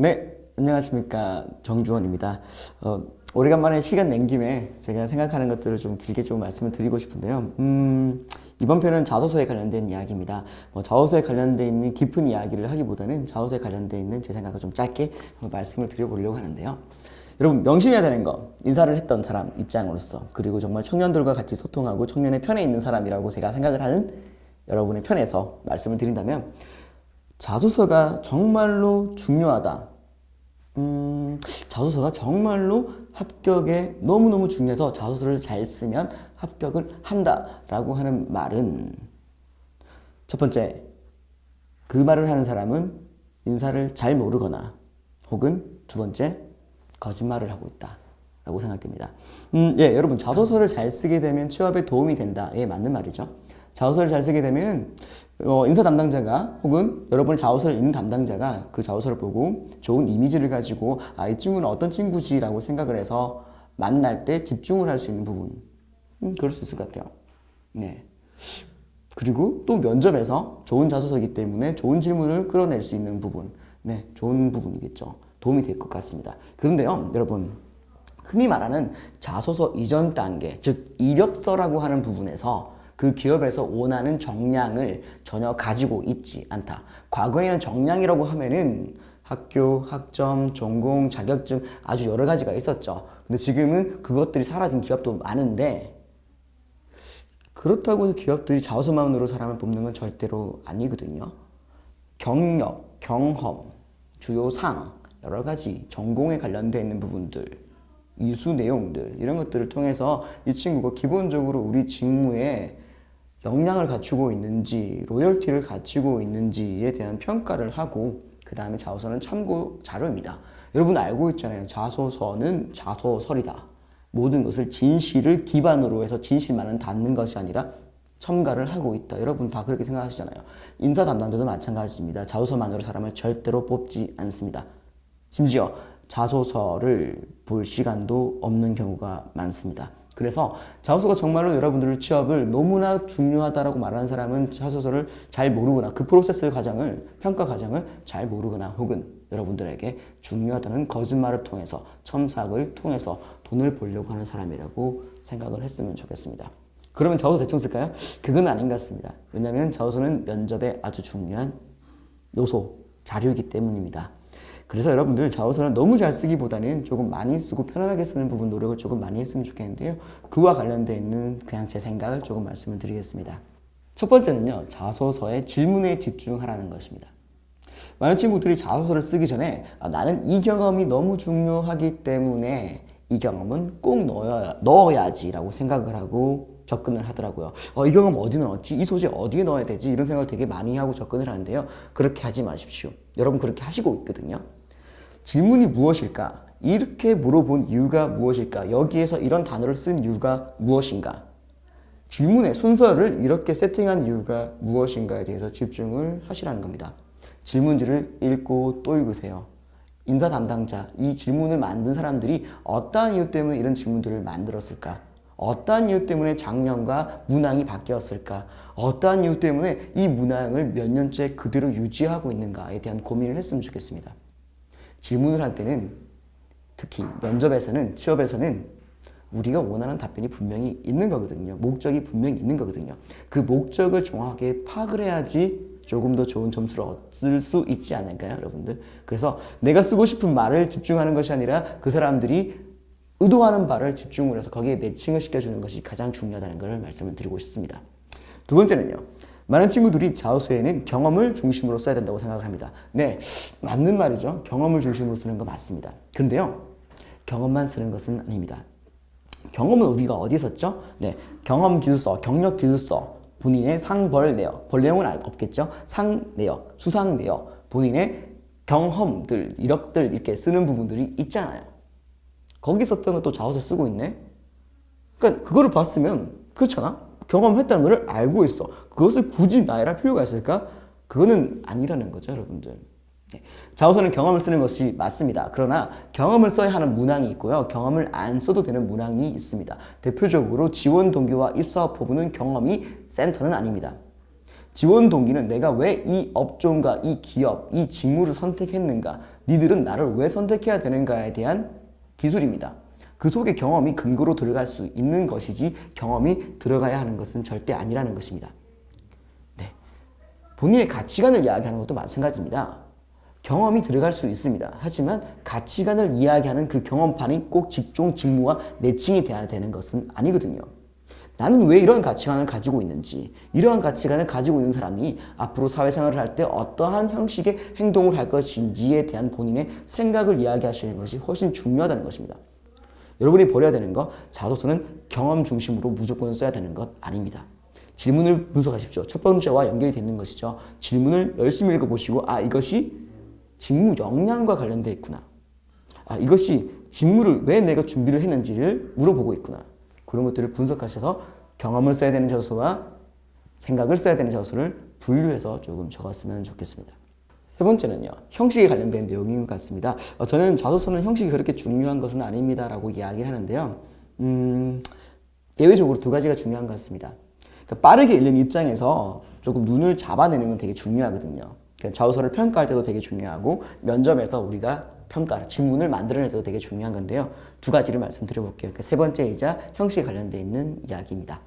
네, 안녕하십니까. 정주원입니다. 오래간만에 시간 낸 김에 제가 생각하는 것들을 좀 길게 좀 말씀을 드리고 싶은데요. 이번 편은 자소서에 관련된 이야기입니다. 자소서에 관련된 있는 깊은 이야기를 하기보다는 자소서에 관련된 있는 제 생각을 좀 짧게 말씀을 드려보려고 하는데요. 여러분, 명심해야 되는 거, 인사를 했던 사람 입장으로서, 그리고 정말 청년들과 같이 소통하고 청년의 편에 있는 사람이라고 제가 생각을 하는 여러분의 편에서 말씀을 드린다면, 자소서가 정말로 중요하다. 자소서가 정말로 합격에 너무너무 중요해서 자소서를 잘 쓰면 합격을 한다라고 하는 말은, 첫 번째, 그 말을 하는 사람은 인사를 잘 모르거나 혹은 두 번째, 거짓말을 하고 있다라고 생각됩니다. 여러분, 자소서를 잘 쓰게 되면 취업에 도움이 된다. 예, 맞는 말이죠. 자소서를 잘 쓰게 되면 인사 담당자가 혹은 여러분의 자소서를 읽는 담당자가 그 자소서를 보고 좋은 이미지를 가지고 이 친구는 어떤 친구지라고 생각을 해서 만날 때 집중을 할 수 있는 부분, 그럴 수 있을 것 같아요. 네. 그리고 또 면접에서 좋은 자소서이기 때문에 좋은 질문을 끌어낼 수 있는 부분, 네, 좋은 부분이겠죠. 도움이 될 것 같습니다. 그런데요, 여러분, 흔히 말하는 자소서 이전 단계, 즉 이력서라고 하는 부분에서 그 기업에서 원하는 정량을 전혀 가지고 있지 않다. 과거에는 정량이라고 하면은 학교, 학점, 전공, 자격증 아주 여러 가지가 있었죠. 근데 지금은 그것들이 사라진 기업도 많은데, 그렇다고 해서 기업들이 자소서만으로 사람을 뽑는 건 절대로 아니거든요. 경력, 경험, 주요 상, 여러 가지 전공에 관련되어 있는 부분들, 이수 내용들, 이런 것들을 통해서 이 친구가 기본적으로 우리 직무에 역량을 갖추고 있는지, 로열티를 갖추고 있는지에 대한 평가를 하고, 그 다음에 자소서는 참고 자료입니다. 여러분 알고 있잖아요. 자소서는 자소설이다. 모든 것을 진실을 기반으로 해서 진실만은 담는 것이 아니라 첨가를 하고 있다. 여러분 다 그렇게 생각하시잖아요. 인사 담당자도 마찬가지입니다. 자소서만으로 사람을 절대로 뽑지 않습니다. 심지어 자소서를 볼 시간도 없는 경우가 많습니다. 그래서 자소서가 정말로 여러분들의 취업을 너무나 중요하다라고 말하는 사람은 자소서를 잘 모르거나 그 프로세스 과정을, 평가 과정을 잘 모르거나 혹은 여러분들에게 중요하다는 거짓말을 통해서, 첨삭을 통해서 돈을 벌려고 하는 사람이라고 생각을 했으면 좋겠습니다. 그러면 자소서 대충 쓸까요? 그건 아닌 것 같습니다. 왜냐하면 자소서는 면접에 아주 중요한 요소, 자료이기 때문입니다. 그래서 여러분들 자소서는 너무 잘 쓰기보다는 조금 많이 쓰고 편안하게 쓰는 부분 노력을 조금 많이 했으면 좋겠는데요. 그와 관련되어 있는 그냥 제 생각을 조금 말씀을 드리겠습니다. 첫 번째는요, 자소서의 질문에 집중하라는 것입니다. 많은 친구들이 자소서를 쓰기 전에 나는 이 경험이 너무 중요하기 때문에 이 경험은 꼭 넣어야지라고 생각을 하고 접근을 하더라고요. 이 경험 어디 넣었지? 이 소재 어디에 넣어야 되지? 이런 생각을 되게 많이 하고 접근을 하는데요. 그렇게 하지 마십시오. 여러분 그렇게 하시고 있거든요. 질문이 무엇일까? 이렇게 물어본 이유가 무엇일까? 여기에서 이런 단어를 쓴 이유가 무엇인가? 질문의 순서를 이렇게 세팅한 이유가 무엇인가에 대해서 집중을 하시라는 겁니다. 질문지를 읽고 또 읽으세요. 인사 담당자, 이 질문을 만든 사람들이 어떠한 이유 때문에 이런 질문들을 만들었을까? 어떠한 이유 때문에 작년과 문항이 바뀌었을까? 어떠한 이유 때문에 이 문항을 몇 년째 그대로 유지하고 있는가에 대한 고민을 했으면 좋겠습니다. 질문을 할 때는, 특히 면접에서는, 취업에서는 우리가 원하는 답변이 분명히 있는 거거든요. 목적이 분명히 있는 거거든요. 그 목적을 정확하게 파악을 해야지 조금 더 좋은 점수를 얻을 수 있지 않을까요, 여러분들? 그래서 내가 쓰고 싶은 말을 집중하는 것이 아니라 그 사람들이 의도하는 바를 집중을 해서 거기에 매칭을 시켜주는 것이 가장 중요하다는 것을 말씀을 드리고 싶습니다. 두 번째는요. 많은 친구들이 자소서에는 경험을 중심으로 써야 된다고 생각을 합니다. 네, 맞는 말이죠. 경험을 중심으로 쓰는 거 맞습니다. 그런데요, 경험만 쓰는 것은 아닙니다. 경험은 우리가 어디에 썼죠? 네, 경험 기술서, 경력 기술서, 본인의 상벌 내역, 벌 내용은 없겠죠? 상 내역, 수상 내역, 본인의 경험들, 이력들 이렇게 쓰는 부분들이 있잖아요. 거기 썼던 것도 자소서 쓰고 있네? 그러니까 그거를 봤으면, 그렇잖아? 경험했다는 걸 알고 있어. 그것을 굳이 나열할 필요가 있을까? 그거는 아니라는 거죠, 여러분들. 네. 자소서는 경험을 쓰는 것이 맞습니다. 그러나 경험을 써야 하는 문항이 있고요. 경험을 안 써도 되는 문항이 있습니다. 대표적으로 지원 동기와 입사업 포부는 경험이 센터는 아닙니다. 지원 동기는 내가 왜 이 업종과 이 기업, 이 직무를 선택했는가, 니들은 나를 왜 선택해야 되는가에 대한 기술입니다. 그 속에 경험이 근거로 들어갈 수 있는 것이지 경험이 들어가야 하는 것은 절대 아니라는 것입니다. 네. 본인의 가치관을 이야기하는 것도 마찬가지입니다. 경험이 들어갈 수 있습니다. 하지만 가치관을 이야기하는 그 경험판이 꼭 직종 직무와 매칭이 돼야 되는 것은 아니거든요. 나는 왜 이런 가치관을 가지고 있는지, 이러한 가치관을 가지고 있는 사람이 앞으로 사회생활을 할 때 어떠한 형식의 행동을 할 것인지에 대한 본인의 생각을 이야기하시는 것이 훨씬 중요하다는 것입니다. 여러분이 버려야 되는 것, 자소서는 경험 중심으로 무조건 써야 되는 것 아닙니다. 질문을 분석하십시오. 첫 번째와 연결이 되는 것이죠. 질문을 열심히 읽어보시고 이것이 직무 역량과 관련되어 있구나. 이것이 직무를 왜 내가 준비를 했는지를 물어보고 있구나. 그런 것들을 분석하셔서 경험을 써야 되는 자소서와 생각을 써야 되는 자소서를 분류해서 조금 적었으면 좋겠습니다. 세 번째는요, 형식에 관련된 내용인 것 같습니다. 저는 자소서는 형식이 그렇게 중요한 것은 아닙니다 라고 이야기를 하는데요. 예외적으로 두 가지가 중요한 것 같습니다. 그러니까 빠르게 읽는 입장에서 조금 눈을 잡아내는 건 되게 중요하거든요. 그러니까 자소서를 평가할 때도 되게 중요하고 면접에서 우리가 질문을 만들어낼 때도 되게 중요한 건데요. 두 가지를 말씀드려볼게요. 세 번째이자 형식에 관련되어 있는 이야기입니다.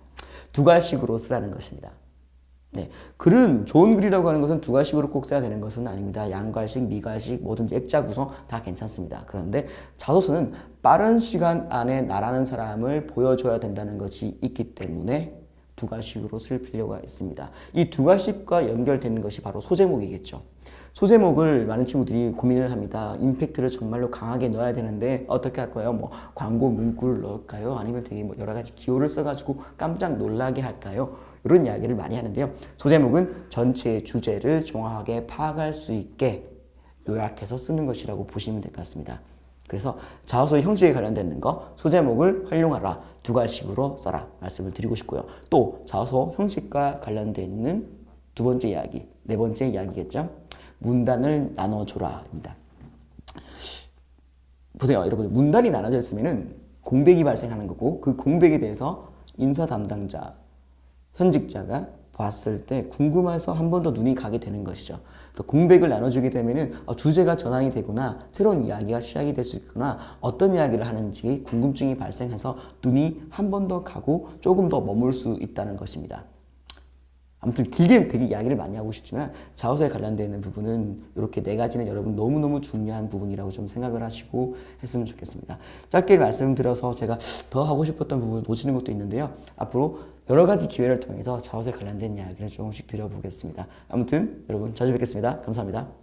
두 가식으로 쓰라는 것입니다. 네, 글은 좋은 글이라고 하는 것은 두 가식으로 꼭 써야 되는 것은 아닙니다. 양가식, 미가식, 뭐든지 액자 구성 다 괜찮습니다. 그런데 자소서는 빠른 시간 안에 나라는 사람을 보여줘야 된다는 것이 있기 때문에 두 가식으로 쓸 필요가 있습니다. 이 두 가식과 연결되는 것이 바로 소제목이겠죠. 소제목을 많은 친구들이 고민을 합니다. 임팩트를 정말로 강하게 넣어야 되는데 어떻게 할까요? 광고 문구를 넣을까요? 아니면 되게 여러 가지 기호를 써가지고 깜짝 놀라게 할까요? 이런 이야기를 많이 하는데요. 소제목은 전체의 주제를 정확하게 파악할 수 있게 요약해서 쓰는 것이라고 보시면 될 것 같습니다. 그래서 자소서의 형식에 관련되는 거, 소제목을 활용하라, 두 가지식으로 써라 말씀을 드리고 싶고요. 또 자소서 형식과 관련되어 있는 두 번째 이야기, 네 번째 이야기겠죠. 문단을 나눠줘라입니다. 보세요, 여러분. 문단이 나눠져 있으면은 공백이 발생하는 거고 그 공백에 대해서 인사 담당자, 현직자가 봤을 때 궁금해서 한 번 더 눈이 가게 되는 것이죠. 공백을 나눠주게 되면은 주제가 전환이 되거나 새로운 이야기가 시작이 될 수 있거나 어떤 이야기를 하는지 궁금증이 발생해서 눈이 한 번 더 가고 조금 더 머물 수 있다는 것입니다. 아무튼 길게 되게 이야기를 많이 하고 싶지만 자소서에 관련되어 있는 부분은 이렇게 네 가지는 여러분 너무너무 중요한 부분이라고 좀 생각을 하시고 했으면 좋겠습니다. 짧게 말씀드려서 제가 더 하고 싶었던 부분을 놓치는 것도 있는데요. 앞으로 여러 가지 기회를 통해서 자소서에 관련된 이야기를 조금씩 드려보겠습니다. 아무튼 여러분 자주 뵙겠습니다. 감사합니다.